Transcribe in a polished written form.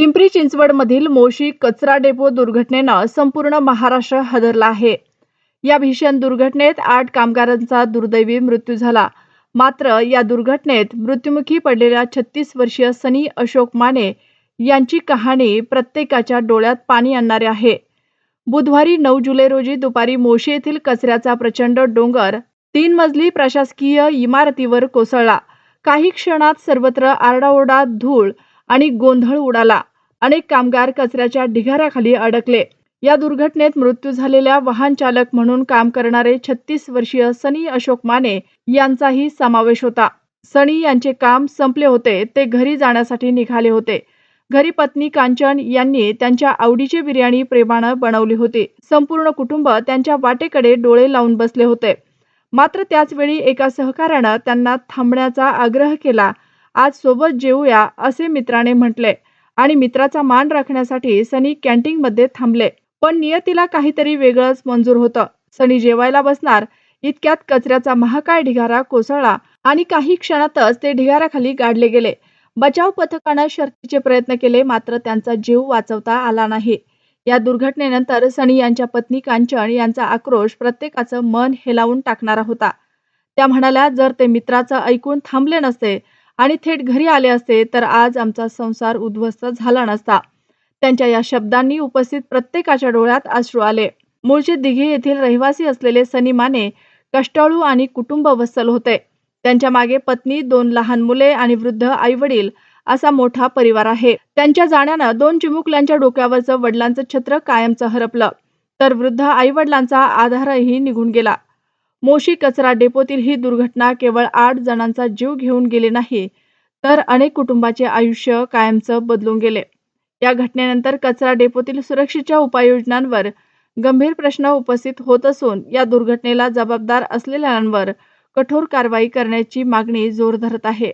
पिंपरी चिंचवडमधील मोशी कचरा डेपो दुर्घटनेनं संपूर्ण महाराष्ट्र हादरला आहे। या भीषण दुर्घटनेत 8 कामगारांचा दुर्दैवी मृत्यू झाला। मात्र या दुर्घटनेत मृत्युमुखी पडलेल्या 36 वर्षीय सनी अशोक माने यांची कहाणी प्रत्येकाच्या डोळ्यात पाणी आणणारी आहे। बुधवारी 9 जुलै रोजी दुपारी मोशी येथील कचऱ्याचा प्रचंड डोंगर 3 मजली प्रशासकीय इमारतीवर कोसळला। काही क्षणात सर्वत्र आरडाओरडा, धूळ आणि गोंधळ उडाला। अनेक कामगार कचऱ्याच्या ढिगाऱ्याखाली अडकले। या दुर्घटनेत मृत्यू झालेल्या वाहन चालक म्हणून काम करणारे 36 वर्षीय सनी अशोक माने यांचाही समावेश होता। सनी यांचे काम संपले होते, ते घरी जाण्यासाठी निघाले होते। घरी पत्नी कांचन यांनी त्यांच्या आवडीची बिर्याणी प्रेमाने बनवली होती। संपूर्ण कुटुंब त्यांच्या वाटेकडे डोळे लावून बसले होते। मात्र त्याच वेळी एका सहकाऱ्याने त्यांना थांबण्याचा आग्रह केला। आज सोबत जेवूया असे मित्राने म्हटले आणि मित्राचा मान राखण्यासाठी सनी कॅन्टीनमध्ये थांबले। पण नियतीला काहीतरी वेगळंच मंजूर होतं। सनी जेवायला बसणार इतक्यात कचऱ्याचा महाकाय ढिगारा कोसळला आणि काही क्षणातच ते ढिगाऱ्याखाली गाडले गेले। बचाव पथकाने शर्थीचे प्रयत्न केले, मात्र त्यांचा जीव वाचवता आला नाही। या दुर्घटनेनंतर सनी यांच्या पत्नी कांचन यांचा आक्रोश प्रत्येकाचं मन हेलावून टाकणारा होता। त्या म्हणाल्या, जर ते मित्राचं ऐकून थांबले नसते आणि थेट घरी आले असते तर आज आमचा संसार उद्ध्वस्त झाला नसता। त्यांच्या या शब्दांनी उपस्थित प्रत्येकाच्या डोळ्यात अश्रू आले। मूळचे दिघे येथील रहिवासी असलेले सनी माने कष्टाळू आणि कुटुंबवत्सल होते। त्यांच्या मागे पत्नी, 2 लहान मुले आणि वृद्ध आई-वडील असा मोठा परिवार आहे। त्यांच्या जाण्यानं 2 चिमुकल्यांच्या डोक्यावरचं वडिलांचं छत्र कायमचं हरपलं, तर वृद्ध आई-वडिलांचा आधारही निघून गेला। मोशी कचरा डेपोतील ही दुर्घटना केवळ 8 जणांचा जीव घेऊन गेली नाही, तर अनेक कुटुंबाचे आयुष्य कायमचं बदलून गेले। या घटनेनंतर कचरा डेपोतील सुरक्षेच्या उपाययोजनांवर गंभीर प्रश्न उपस्थित होत असून या दुर्घटनेला जबाबदार असलेल्यांवर कठोर कारवाई करण्याची मागणी जोर धरत आहे।